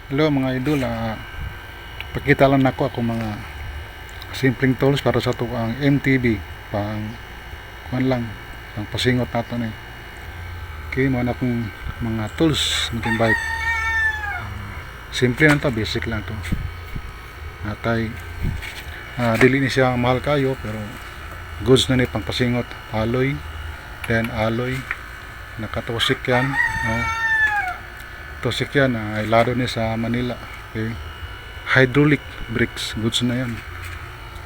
Hello mga idol, pakita lang nako ako mga simpleng tools para sa ito ang MTB pang kuan lang, pang pasingot nato ni. Okay, mo na akong mga tools mountain bike. Simple lang to, basic lang to. Natay dili ni siya mahal kayo pero goods na ni pang pasingot. Alloy, then alloy nakatosik yan, no? Tosik yan, ay laro ni sa Manila. Okay. Hydraulic brakes, goods na yan.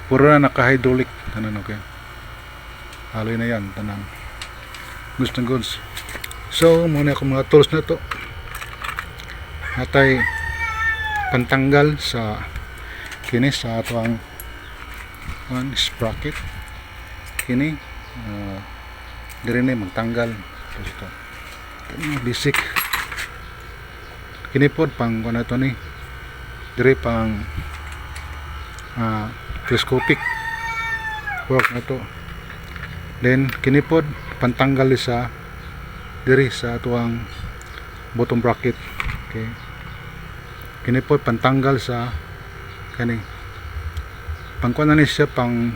Puro na naka hydraulic tanan, okay. Alloy na yan tanan, goods na goods. So muna ako mga tools na to. Natay pantanggal sa kini sa ato ang sprocket kini, dire ni magtanggal ito. Basic kini pod pang kuno to ni dire pang telescopic work na to. Then kini pod pantanggal sa dire sa atuang bottom bracket. Okay, kini pod pantanggal sa kani pang kuno ni siya pang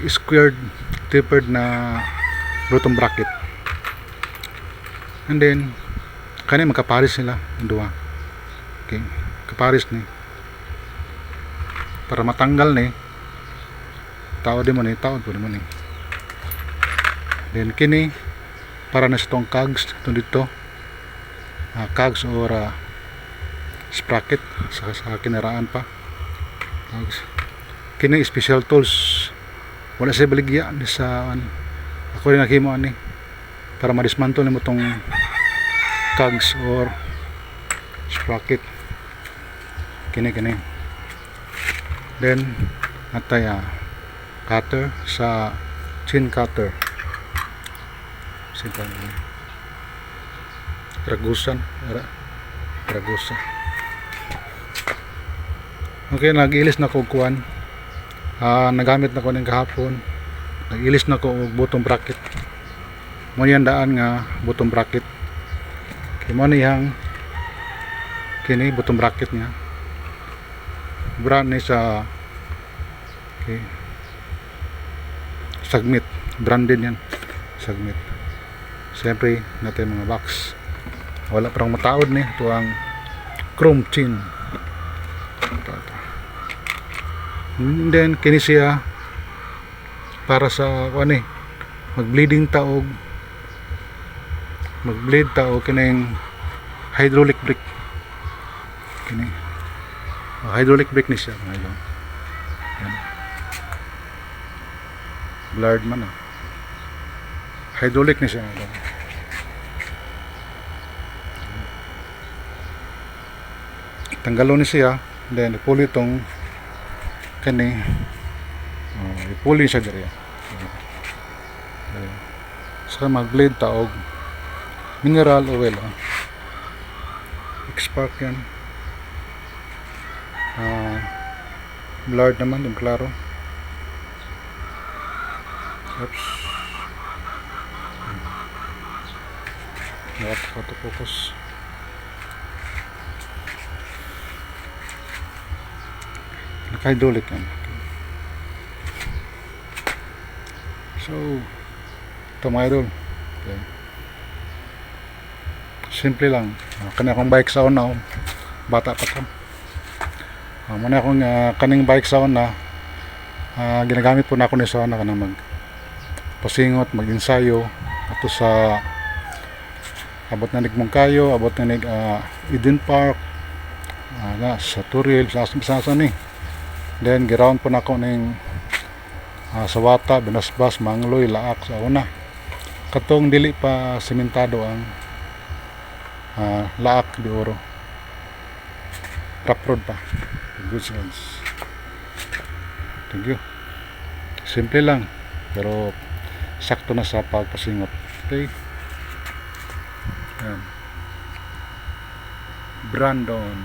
squared tapered na bottom bracket. And then kani magkapares sila ang duha. Okay, kapares ni para matanggal ni tao di mo ni tao po mo ni. Then kini para na sa tong cogs ito dito, cogs or sprocket sa kinaraan pa cogs. Kini special tools, wala sa baligya sa ako rin nakimo ani para ma-dismantle nimo tong cogs or sprocket. Kini then natay cutter sa chin cutter simple ragusan. Okay, nag-ilis na ko kuan, nagamit na ko ning kahapon, nag-ilis na ko og bottom bracket mo yan daan nga bottom bracket. Mo niyang kini bottom bracket niya brand ni sa okay, Sagmit, branded yan Sagmit. Siyempre natin mga box wala parang mataod ni ito ang chrome chin. And then kini siya para sa ano mag-bleed taog kining hydraulic brake. Kini hydraulic brake ni siya mga idol. Yan, blurred man hydraulic ni siya mga idol. Tanggalon ni siya, then ipuli itong kani, ipuli siya diri. So mag-bleed taog mineral oil, X-Spark yan. Blurred naman yung klaro. Oops, auto focus. Naka-hydraulic yan. So ito mga idol, okay. Simple lang. Kani akong bike sa una, bata pa to. Muna akong kaning bike sa una, ginagamit po na ako ni sa una kanang mag pasingot, mag-ensayo ato sa abot na nigmong kayo, abot na nig Eden Park, sa Turil, sa ni. Then giround po na ako ning Sawata, Binasbas, Mangloy, Laak sa una. Katong dili pa sementado ang Laak de Oro, rough road pa. Goods. Thank you. Simple lang pero sakto na sa pagpasingot. Okay, yan. Brandon.